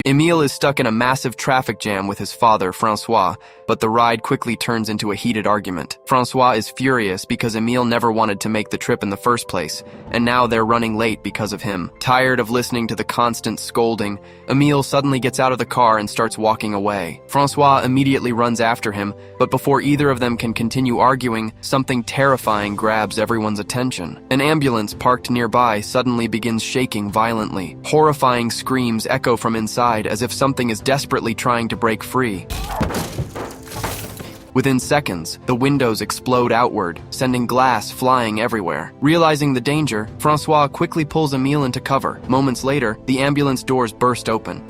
Emile is stuck in a massive traffic jam with his father, Francois, but the ride quickly turns into a heated argument. Francois is furious because Emile never wanted to make the trip in the first place, and now they're running late because of him. Tired of listening to the constant scolding, Emile suddenly gets out of the car and starts walking away. Francois immediately runs after him, but before either of them can continue arguing, something terrifying grabs everyone's attention. An ambulance parked nearby suddenly begins shaking violently. Horrifying screams echo from inside as if something is desperately trying to break free. Within seconds, the windows explode outward, sending glass flying everywhere. Realizing the danger, Francois quickly pulls Emile into cover. Moments later, the ambulance doors burst open,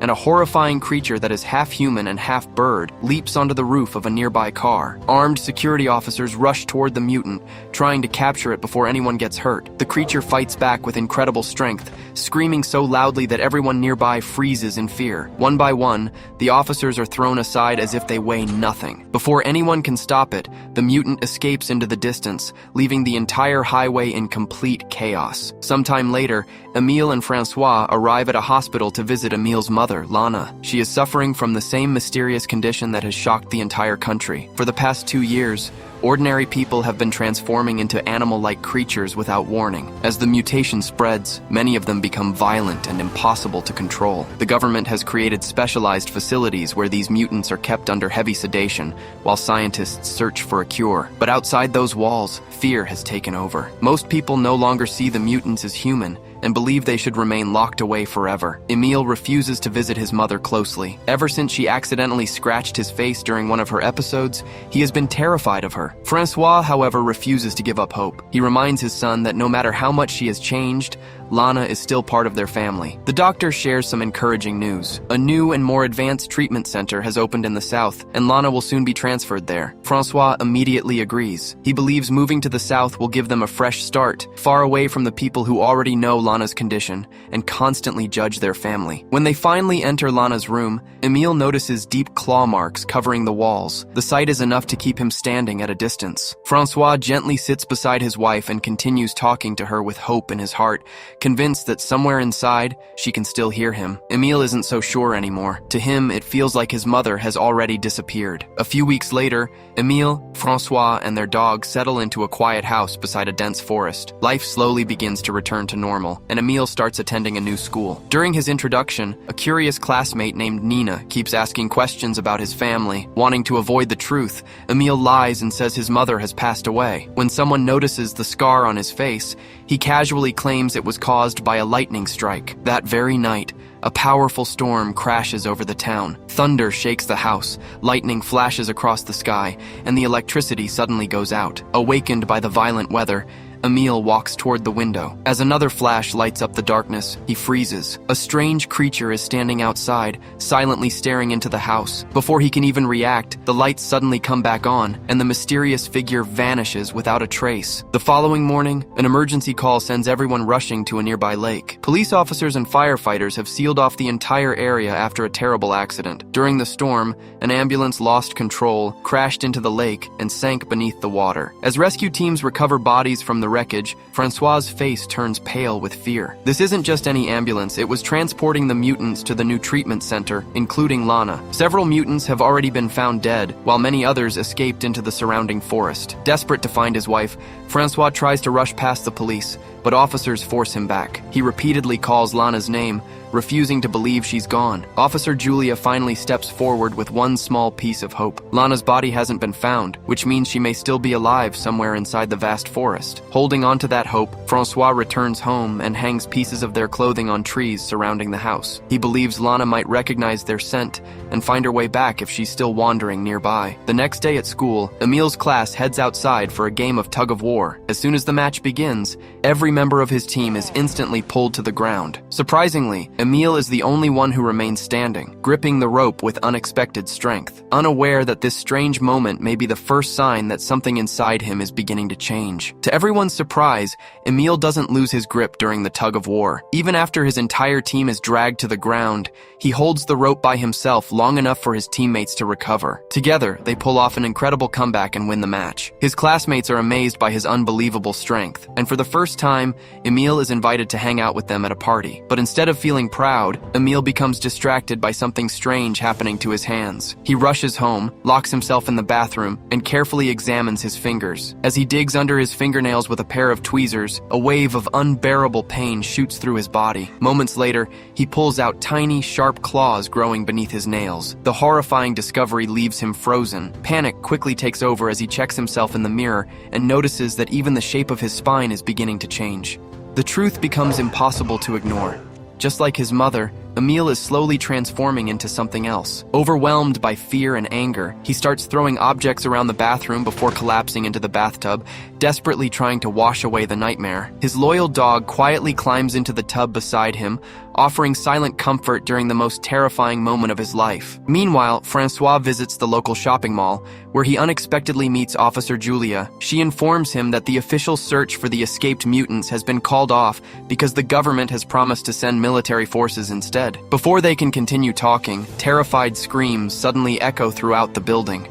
and a horrifying creature that is half human and half bird leaps onto the roof of a nearby car. Armed security officers rush toward the mutant, trying to capture it before anyone gets hurt. The creature fights back with incredible strength, screaming so loudly that everyone nearby freezes in fear. One by one, the officers are thrown aside as if they weigh nothing. Before anyone can stop it, the mutant escapes into the distance, leaving the entire highway in complete chaos. Sometime later, Emile and Francois arrive at a hospital to visit Emile's mother, Lana. She is suffering from the same mysterious condition that has shocked the entire country. For the past 2 years, ordinary people have been transforming into animal-like creatures without warning. As the mutation spreads, many of them become violent and impossible to control. The government has created specialized facilities where these mutants are kept under heavy sedation, while scientists search for a cure. But outside those walls, fear has taken over. Most people no longer see the mutants as human, and believe they should remain locked away forever. Emile refuses to visit his mother closely. Ever since she accidentally scratched his face during one of her episodes, he has been terrified of her. Francois, however, refuses to give up hope. He reminds his son that no matter how much she has changed, Lana is still part of their family. The doctor shares some encouraging news. A new and more advanced treatment center has opened in the south, and Lana will soon be transferred there. Francois immediately agrees. He believes moving to the south will give them a fresh start, far away from the people who already know Lana's condition and constantly judge their family. When they finally enter Lana's room, Emile notices deep claw marks covering the walls. The sight is enough to keep him standing at a distance. Francois gently sits beside his wife and continues talking to her with hope in his heart, convinced that somewhere inside, she can still hear him. Emile isn't so sure anymore. To him, it feels like his mother has already disappeared. A few weeks later, Emile, Francois, and their dog settle into a quiet house beside a dense forest. Life slowly begins to return to normal, and Emile starts attending a new school. During his introduction, a curious classmate named Nina keeps asking questions about his family. Wanting to avoid the truth, Emile lies and says his mother has passed away. When someone notices the scar on his face, he casually claims it was caused by a lightning strike. That very night, a powerful storm crashes over the town. Thunder shakes the house, lightning flashes across the sky, and the electricity suddenly goes out. Awakened by the violent weather, Emile walks toward the window. As another flash lights up the darkness, he freezes. A strange creature is standing outside, silently staring into the house. Before he can even react, the lights suddenly come back on, and the mysterious figure vanishes without a trace. The following morning, an emergency call sends everyone rushing to a nearby lake. Police officers and firefighters have sealed off the entire area after a terrible accident. During the storm, an ambulance lost control, crashed into the lake, and sank beneath the water. As rescue teams recover bodies from the wreckage, Francois's face turns pale with fear. This isn't just any ambulance, it was transporting the mutants to the new treatment center, including Lana. Several mutants have already been found dead, while many others escaped into the surrounding forest. Desperate to find his wife, Francois tries to rush past the police, but officers force him back. He repeatedly calls Lana's name, refusing to believe she's gone. Officer Julia finally steps forward with one small piece of hope. Lana's body hasn't been found, which means she may still be alive somewhere inside the vast forest. Holding on to that hope, Francois returns home and hangs pieces of their clothing on trees surrounding the house. He believes Lana might recognize their scent and find her way back if she's still wandering nearby. The next day at school, Emile's class heads outside for a game of tug-of-war. As soon as the match begins, every member of his team is instantly pulled to the ground. Surprisingly, Emile is the only one who remains standing, gripping the rope with unexpected strength, unaware that this strange moment may be the first sign that something inside him is beginning to change. To everyone's surprise, Emile doesn't lose his grip during the tug-of-war. Even after his entire team is dragged to the ground, he holds the rope by himself long enough for his teammates to recover. Together, they pull off an incredible comeback and win the match. His classmates are amazed by his unbelievable strength, and for the first time, Emile is invited to hang out with them at a party. But instead of feeling feeling proud, Emile becomes distracted by something strange happening to his hands. He rushes home, locks himself in the bathroom, and carefully examines his fingers. As he digs under his fingernails with a pair of tweezers, a wave of unbearable pain shoots through his body. Moments later, he pulls out tiny, sharp claws growing beneath his nails. The horrifying discovery leaves him frozen. Panic quickly takes over as he checks himself in the mirror and notices that even the shape of his spine is beginning to change. The truth becomes impossible to ignore. Just like his mother, Emile is slowly transforming into something else. Overwhelmed by fear and anger, he starts throwing objects around the bathroom before collapsing into the bathtub, desperately trying to wash away the nightmare. His loyal dog quietly climbs into the tub beside him, offering silent comfort during the most terrifying moment of his life. Meanwhile, Francois visits the local shopping mall, where he unexpectedly meets Officer Julia. She informs him that the official search for the escaped mutants has been called off because the government has promised to send military forces instead. Before they can continue talking, terrified screams suddenly echo throughout the building.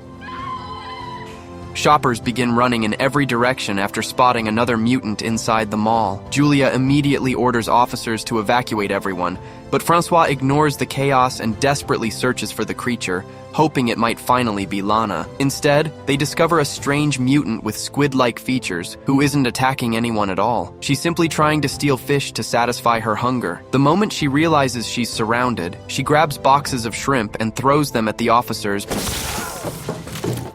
Shoppers begin running in every direction after spotting another mutant inside the mall. Julia immediately orders officers to evacuate everyone, but Francois ignores the chaos and desperately searches for the creature, hoping it might finally be Lana. Instead, they discover a strange mutant with squid-like features who isn't attacking anyone at all. She's simply trying to steal fish to satisfy her hunger. The moment she realizes she's surrounded, she grabs boxes of shrimp and throws them at the officers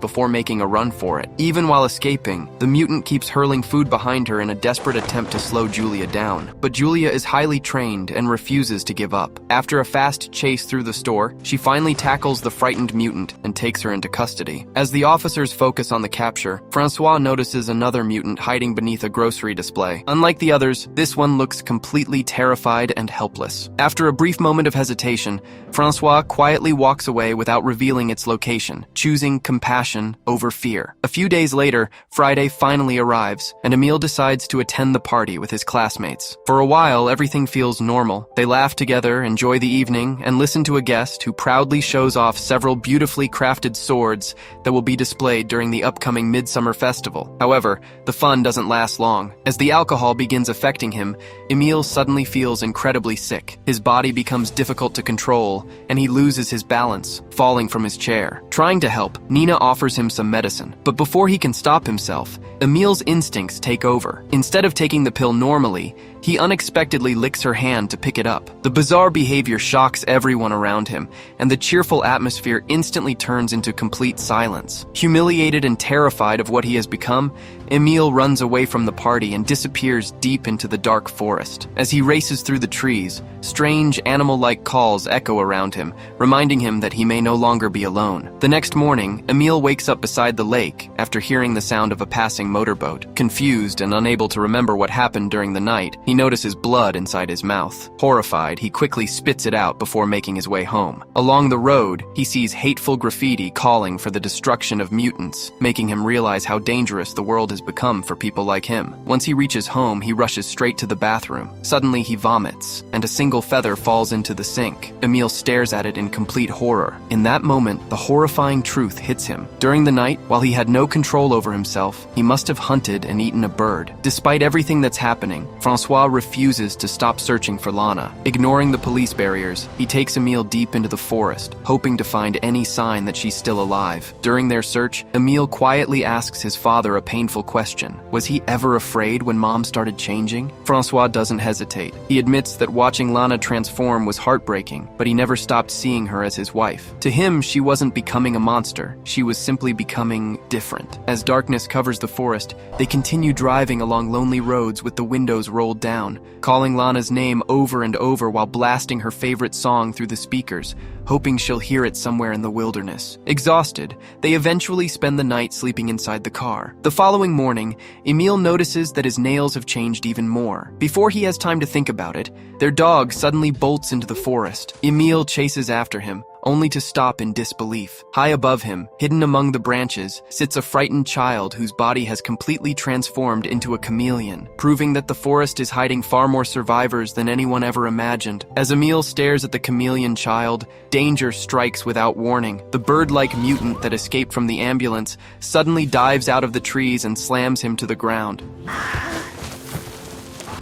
before making a run for it. Even while escaping, the mutant keeps hurling food behind her in a desperate attempt to slow Julia down. But Julia is highly trained and refuses to give up. After a fast chase through the store, she finally tackles the frightened mutant and takes her into custody. As the officers focus on the capture, Francois notices another mutant hiding beneath a grocery display. Unlike the others, this one looks completely terrified and helpless. After a brief moment of hesitation, Francois quietly walks away without revealing its location, choosing compassion over fear. A few days later, Friday finally arrives, and Emile decides to attend the party with his classmates. For a while, everything feels normal. They laugh together, enjoy the evening, and listen to a guest who proudly shows off several beautifully crafted swords that will be displayed during the upcoming Midsummer Festival. However, the fun doesn't last long. As the alcohol begins affecting him, Emile suddenly feels incredibly sick. His body becomes difficult to control, and he loses his balance, falling from his chair. Trying to help, Nina offers him some medicine, but before he can stop himself, Emile's instincts take over. Instead of taking the pill normally, he unexpectedly licks her hand to pick it up. The bizarre behavior shocks everyone around him, and the cheerful atmosphere instantly turns into complete silence. Humiliated and terrified of what he has become, Emile runs away from the party and disappears deep into the dark forest. As he races through the trees, strange animal-like calls echo around him, reminding him that he may no longer be alone. The next morning, Emile wakes up beside the lake after hearing the sound of a passing motorboat. Confused and unable to remember what happened during the night, he notices blood inside his mouth. Horrified, he quickly spits it out before making his way home. Along the road, he sees hateful graffiti calling for the destruction of mutants, making him realize how dangerous the world has become for people like him. Once he reaches home, he rushes straight to the bathroom. Suddenly, he vomits, and a single feather falls into the sink. Emile stares at it in complete horror. In that moment, the horrifying truth hits him. During the night, while he had no control over himself, he must have hunted and eaten a bird. Despite everything that's happening, Francois refuses to stop searching for Lana. Ignoring the police barriers, he takes Emile deep into the forest, hoping to find any sign that she's still alive. During their search, Emile quietly asks his father a painful question. Was he ever afraid when Mom started changing? Francois doesn't hesitate. He admits that watching Lana transform was heartbreaking, but he never stopped seeing her as his wife. To him, she wasn't becoming a monster. She was simply becoming different. As darkness covers the forest, they continue driving along lonely roads with the windows rolled down, calling Lana's name over and over while blasting her favorite song through the speakers, hoping she'll hear it somewhere in the wilderness. Exhausted, they eventually spend the night sleeping inside the car. The following morning, Emile notices that his nails have changed even more. Before he has time to think about it, their dog suddenly bolts into the forest. Emile chases after him, only to stop in disbelief. High above him, hidden among the branches, sits a frightened child whose body has completely transformed into a chameleon, proving that the forest is hiding far more survivors than anyone ever imagined. As Emile stares at the chameleon child, danger strikes without warning. The bird-like mutant that escaped from the ambulance suddenly dives out of the trees and slams him to the ground.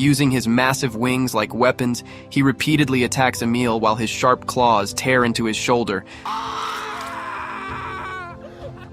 Using his massive wings like weapons, he repeatedly attacks Emil while his sharp claws tear into his shoulder,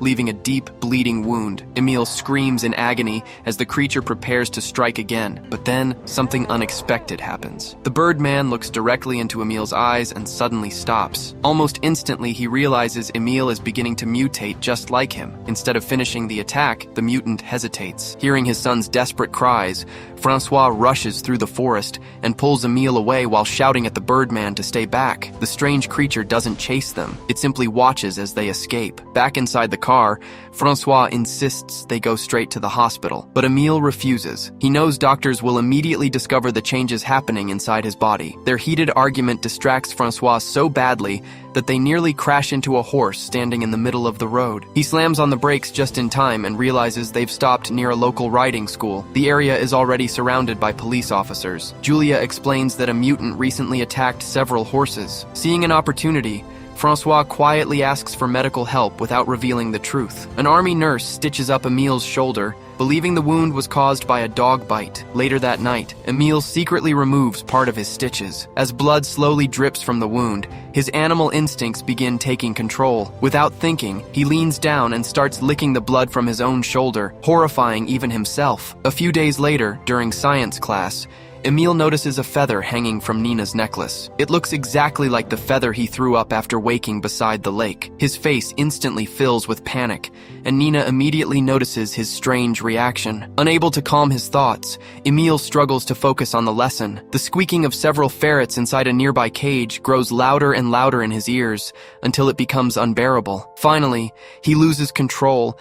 leaving a deep, bleeding wound. Emil screams in agony as the creature prepares to strike again, but then something unexpected happens. The Birdman looks directly into Emil's eyes and suddenly stops. Almost instantly, he realizes Emil is beginning to mutate just like him. Instead of finishing the attack, the mutant hesitates. Hearing his son's desperate cries, Francois rushes through the forest and pulls Emil away while shouting at the Birdman to stay back. The strange creature doesn't chase them. It simply watches as they escape. Back inside the car, Francois insists they go straight to the hospital, but Emil refuses. He knows doctors will immediately discover the changes happening inside his body. Their heated argument distracts Francois so badly that they nearly crash into a horse standing in the middle of the road. He slams on the brakes just in time and realizes they've stopped near a local riding school. The area is already surrounded by police officers. Julia explains that a mutant recently attacked several horses. Seeing an opportunity, Francois quietly asks for medical help without revealing the truth. An army nurse stitches up Emil's shoulder, believing the wound was caused by a dog bite. Later that night, Emil secretly removes part of his stitches. As blood slowly drips from the wound, his animal instincts begin taking control. Without thinking, he leans down and starts licking the blood from his own shoulder, horrifying even himself. A few days later, during science class, Emil notices a feather hanging from Nina's necklace. It looks exactly like the feather he threw up after waking beside the lake. His face instantly fills with panic, and Nina immediately notices his strange reaction. Unable to calm his thoughts, Emil struggles to focus on the lesson. The squeaking of several ferrets inside a nearby cage grows louder and louder in his ears until it becomes unbearable. Finally, he loses control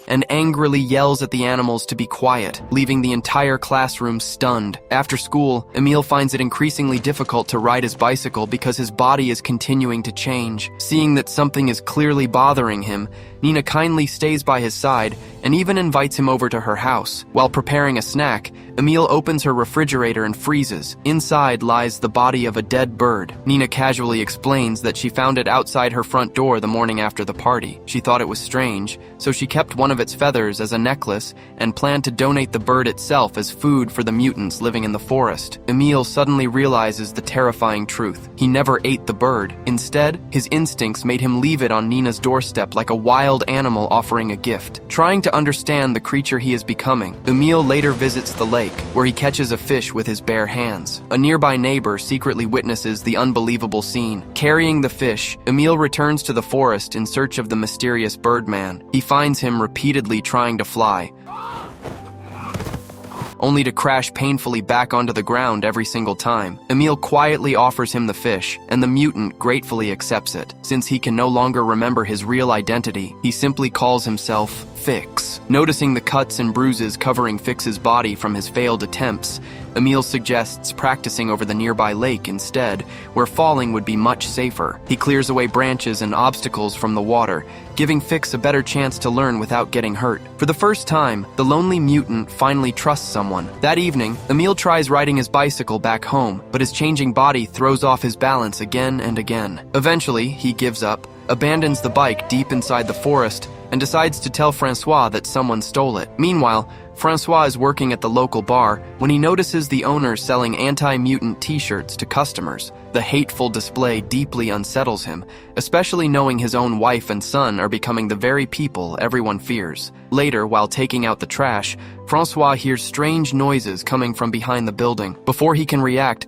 and angrily yells at the animals to be quiet, leaving the entire classroom stunned. After school, Emil finds it increasingly difficult to ride his bicycle because his body is continuing to change. Seeing that something is clearly bothering him, Nina kindly stays by his side and even invites him over to her house. While preparing a snack, Emil opens her refrigerator and freezes. Inside lies the body of a dead bird. Nina casually explains that she found it outside her front door the morning after the party. She thought it was strange, so she kept one of its feathers as a necklace and planned to donate the bird itself as food for the mutants living in the forest. Emil suddenly realizes the terrifying truth. He never ate the bird. Instead, his instincts made him leave it on Nina's doorstep like a wild animal offering a gift. Trying to understand the creature he is becoming, Emil later visits the lake, where he catches a fish with his bare hands. A nearby neighbor secretly witnesses the unbelievable scene. Carrying the fish, Emil returns to the forest in search of the mysterious Birdman. He finds him repeatedly trying to fly, only to crash painfully back onto the ground every single time. Emil quietly offers him the fish, and the mutant gratefully accepts it. Since he can no longer remember his real identity, he simply calls himself Fix. Noticing the cuts and bruises covering Fix's body from his failed attempts, Emil suggests practicing over the nearby lake instead, where falling would be much safer. He clears away branches and obstacles from the water, giving Fix a better chance to learn without getting hurt. For the first time, the lonely mutant finally trusts someone. That evening, Emil tries riding his bicycle back home, but his changing body throws off his balance again and again. Eventually, he gives up, abandons the bike deep inside the forest, and decides to tell Francois that someone stole it. Meanwhile, Francois is working at the local bar when he notices the owner selling anti-mutant t-shirts to customers. The hateful display deeply unsettles him, especially knowing his own wife and son are becoming the very people everyone fears. Later, while taking out the trash, Francois hears strange noises coming from behind the building. Before he can react,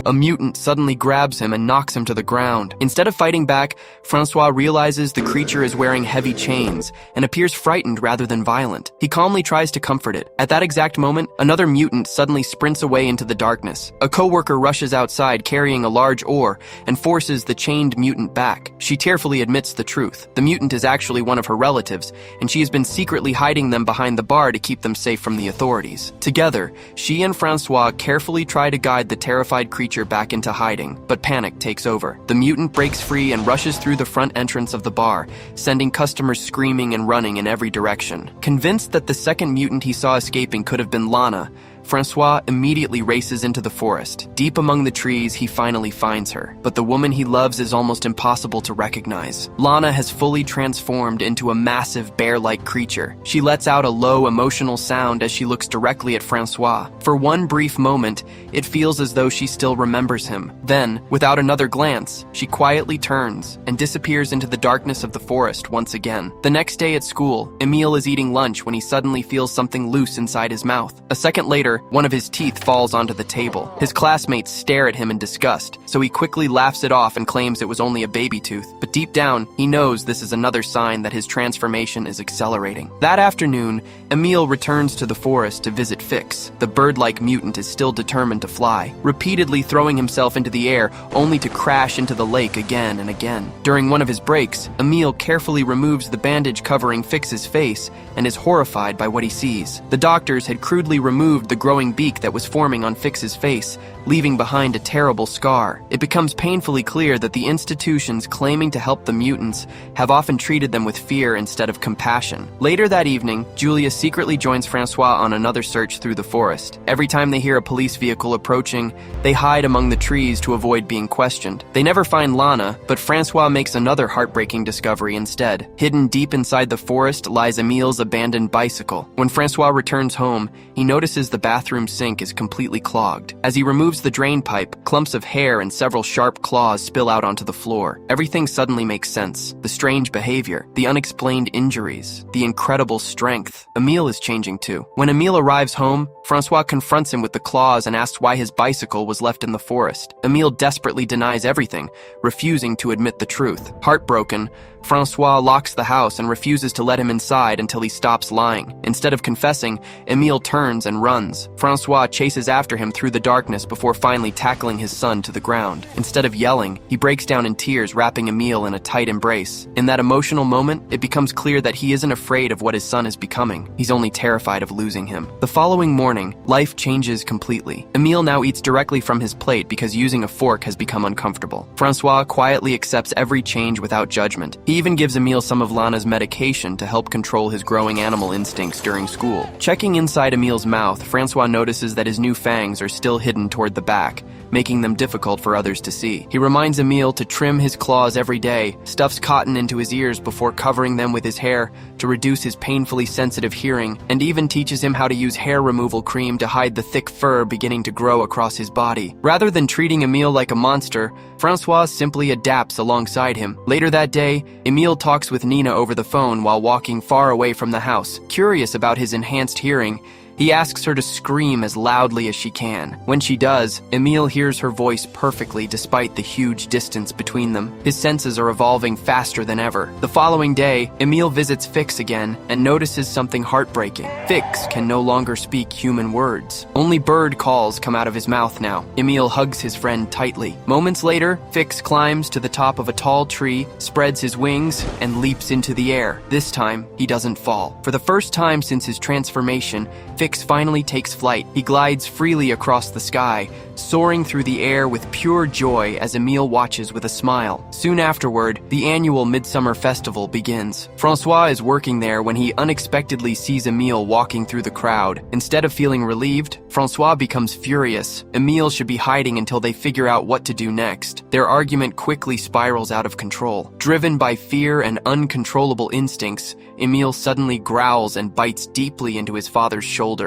a mutant suddenly grabs him and knocks him to the ground. Instead of fighting back, Francois realizes the creature is wearing heavy chains and appears frightened rather than violent. He calmly tries to comfort it. At that exact moment, another mutant suddenly sprints away into the darkness. A coworker rushes outside carrying a large oar and forces the chained mutant back. She tearfully admits the truth. The mutant is actually one of her relatives, and she has been secretly hiding them behind the bar to keep them safe from the authorities. Together, she and Francois carefully try to guide the terrified creature back into hiding, but panic takes over. The mutant breaks free and rushes through the front entrance of the bar, sending customers screaming and running in every direction. Convinced that the second mutant he saw escaping could have been Lana, Francois immediately races into the forest. Deep among the trees, he finally finds her. But the woman he loves is almost impossible to recognize. Lana has fully transformed into a massive bear-like creature. She lets out a low, emotional sound as she looks directly at Francois. For one brief moment, it feels as though she still remembers him. Then, without another glance, she quietly turns and disappears into the darkness of the forest once again. The next day at school, Emile is eating lunch when he suddenly feels something loose inside his mouth. A second later, one of his teeth falls onto the table. His classmates stare at him in disgust, so he quickly laughs it off and claims it was only a baby tooth. But deep down, he knows this is another sign that his transformation is accelerating. That afternoon, Emile returns to the forest to visit Fix. The bird-like mutant is still determined to fly, repeatedly throwing himself into the air only to crash into the lake again and again. During one of his breaks, Emile carefully removes the bandage covering Fix's face and is horrified by what he sees. The doctors had crudely removed the growing beak that was forming on Fix's face, leaving behind a terrible scar. It becomes painfully clear that the institutions claiming to help the mutants have often treated them with fear instead of compassion. Later that evening, Julia secretly joins Francois on another search through the forest. Every time they hear a police vehicle approaching, they hide among the trees to avoid being questioned. They never find Lana, but Francois makes another heartbreaking discovery instead. Hidden deep inside the forest lies Emile's abandoned bicycle. When Francois returns home, he notices the bathroom sink is completely clogged. As he removes the drain pipe, clumps of hair and several sharp claws spill out onto the floor. Everything suddenly makes sense. The strange behavior, the unexplained injuries, the incredible strength. Emile is changing too. When Emile arrives home, Francois confronts him with the claws and asks why his bicycle was left in the forest. Emile desperately denies everything, refusing to admit the truth. Heartbroken, Francois locks the house and refuses to let him inside until he stops lying. Instead of confessing, Emile turns and runs. Francois chases after him through the darkness before finally tackling his son to the ground. Instead of yelling, he breaks down in tears, wrapping Emile in a tight embrace. In that emotional moment, it becomes clear that he isn't afraid of what his son is becoming. He's only terrified of losing him. The following morning, life changes completely. Emile now eats directly from his plate because using a fork has become uncomfortable. Francois quietly accepts every change without judgment. He even gives Emile some of Lana's medication to help control his growing animal instincts during school. Checking inside Emile's mouth, Francois notices that his new fangs are still hidden toward the back, making them difficult for others to see. He reminds Emile to trim his claws every day, stuffs cotton into his ears before covering them with his hair to reduce his painfully sensitive hearing, and even teaches him how to use hair removal cream to hide the thick fur beginning to grow across his body. Rather than treating Emile like a monster, Francois simply adapts alongside him. Later that day, Emile talks with Nina over the phone while walking far away from the house. Curious about his enhanced hearing, he asks her to scream as loudly as she can. When she does, Emile hears her voice perfectly despite the huge distance between them. His senses are evolving faster than ever. The following day, Emile visits Fix again and notices something heartbreaking. Fix can no longer speak human words. Only bird calls come out of his mouth now. Emile hugs his friend tightly. Moments later, Fix climbs to the top of a tall tree, spreads his wings, and leaps into the air. This time, he doesn't fall. For the first time since his transformation, Fix finally takes flight. He glides freely across the sky, soaring through the air with pure joy as Emile watches with a smile. Soon afterward, the annual Midsummer Festival begins. Francois is working there when he unexpectedly sees Emile walking through the crowd. Instead of feeling relieved, Francois becomes furious. Emile should be hiding until they figure out what to do next. Their argument quickly spirals out of control. Driven by fear and uncontrollable instincts, Emile suddenly growls and bites deeply into his father's shoulder.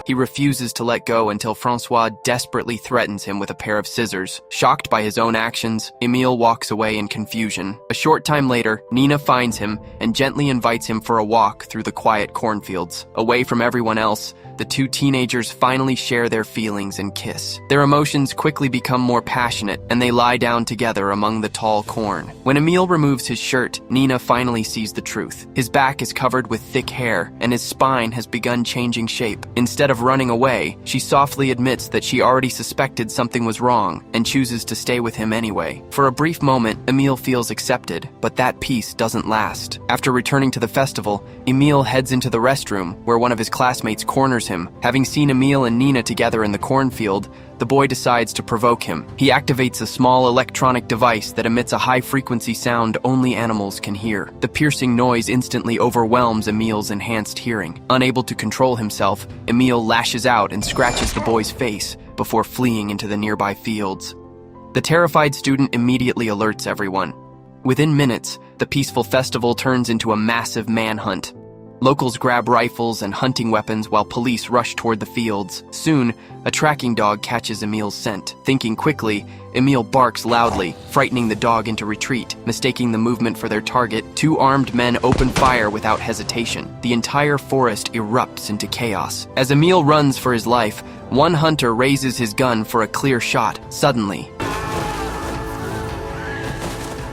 He refuses to let go until Francois desperately threatens him with a pair of scissors. Shocked by his own actions, Emile walks away in confusion. A short time later, Nina finds him and gently invites him for a walk through the quiet cornfields. Away from everyone else, the two teenagers finally share their feelings and kiss. Their emotions quickly become more passionate, and they lie down together among the tall corn. When Emile removes his shirt, Nina finally sees the truth. His back is covered with thick hair, and his spine has begun changing shape. Instead of running away, she softly admits that she already suspected something was wrong, and chooses to stay with him anyway. For a brief moment, Emile feels accepted, but that peace doesn't last. After returning to the festival, Emile heads into the restroom, where one of his classmates corners scares him. Having seen Emil and Nina together in the cornfield, the boy decides to provoke him. He activates a small electronic device that emits a high-frequency sound only animals can hear. The piercing noise instantly overwhelms Emil's enhanced hearing. Unable to control himself, Emil lashes out and scratches the boy's face before fleeing into the nearby fields. The terrified student immediately alerts everyone. Within minutes, the peaceful festival turns into a massive manhunt. Locals grab rifles and hunting weapons while police rush toward the fields. Soon, a tracking dog catches Emil's scent. Thinking quickly, Emil barks loudly, frightening the dog into retreat. Mistaking the movement for their target, two armed men open fire without hesitation. The entire forest erupts into chaos. As Emil runs for his life, one hunter raises his gun for a clear shot. Suddenly,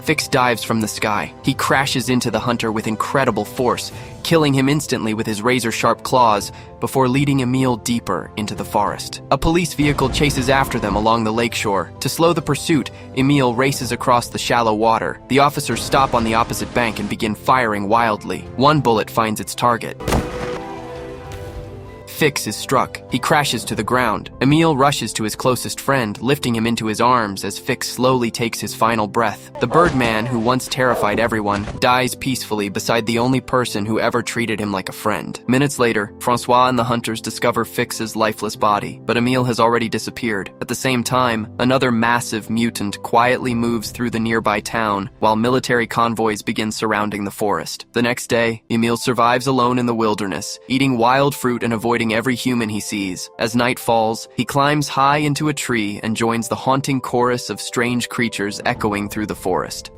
Fix dives from the sky. He crashes into the hunter with incredible force, killing him instantly with his razor-sharp claws before leading Emil deeper into the forest. A police vehicle chases after them along the lakeshore. To slow the pursuit, Emil races across the shallow water. The officers stop on the opposite bank and begin firing wildly. One bullet finds its target. Fix is struck. He crashes to the ground. Emil rushes to his closest friend, lifting him into his arms as Fix slowly takes his final breath. The Birdman, who once terrified everyone, dies peacefully beside the only person who ever treated him like a friend. Minutes later, Francois and the hunters discover Fix's lifeless body, but Emil has already disappeared. At the same time, another massive mutant quietly moves through the nearby town, while military convoys begin surrounding the forest. The next day, Emil survives alone in the wilderness, eating wild fruit and avoiding every human he sees. As night falls, he climbs high into a tree and joins the haunting chorus of strange creatures echoing through the forest.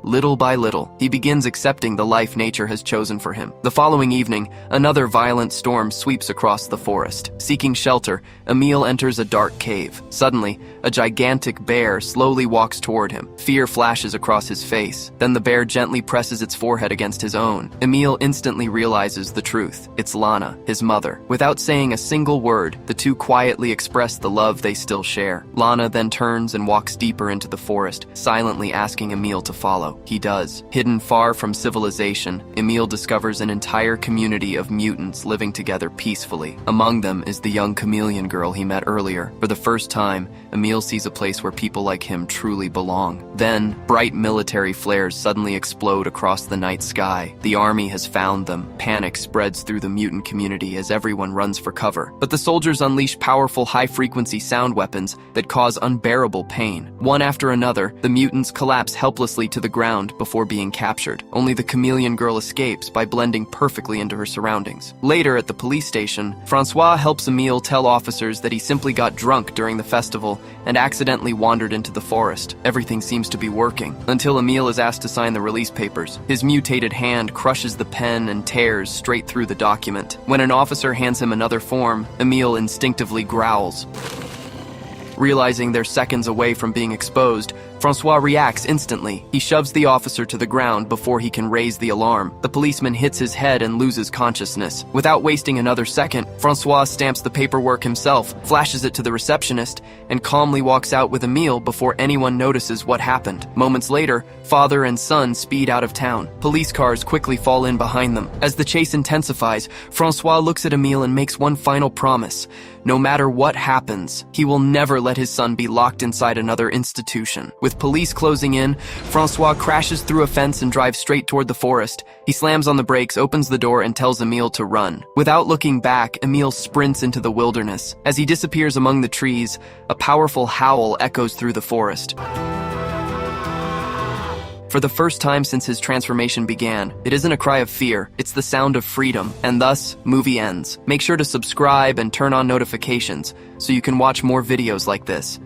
Little by little, he begins accepting the life nature has chosen for him. The following evening, another violent storm sweeps across the forest. Seeking shelter, Emil enters a dark cave. Suddenly, a gigantic bear slowly walks toward him. Fear flashes across his face. Then the bear gently presses its forehead against his own. Emil instantly realizes the truth. It's Lana, his mother. Without saying a single word, the two quietly express the love they still share. Lana then turns and walks deeper into the forest, silently asking Emil to follow. He does. Hidden far from civilization, Emil discovers an entire community of mutants living together peacefully. Among them is the young chameleon girl he met earlier. For the first time, Emil sees a place where people like him truly belong. Then, bright military flares suddenly explode across the night sky. The army has found them. Panic spreads through the mutant community as everyone runs for cover. But the soldiers unleash powerful high-frequency sound weapons that cause unbearable pain. One after another, the mutants collapse helplessly to the ground before being captured. Only the chameleon girl escapes by blending perfectly into her surroundings. Later at the police station, Francois helps Emil tell officers that he simply got drunk during the festival and accidentally wandered into the forest. Everything seems to be working, until Emil is asked to sign the release papers. His mutated hand crushes the pen and tears straight through the document. When an officer hands him another form, Emil instinctively growls. Realizing they're seconds away from being exposed, Francois reacts instantly. He shoves the officer to the ground before he can raise the alarm. The policeman hits his head and loses consciousness. Without wasting another second, Francois stamps the paperwork himself, flashes it to the receptionist, and calmly walks out with Emil before anyone notices what happened. Moments later, father and son speed out of town. Police cars quickly fall in behind them. As the chase intensifies, Francois looks at Emil and makes one final promise. No matter what happens, he will never let his son be locked inside another institution. With police closing in, Francois crashes through a fence and drives straight toward the forest. He slams on the brakes, opens the door, and tells Emil to run. Without looking back, Emil sprints into the wilderness. As he disappears among the trees, a powerful howl echoes through the forest. For the first time since his transformation began, it isn't a cry of fear, it's the sound of freedom, and thus, movie ends. Make sure to subscribe and turn on notifications so you can watch more videos like this.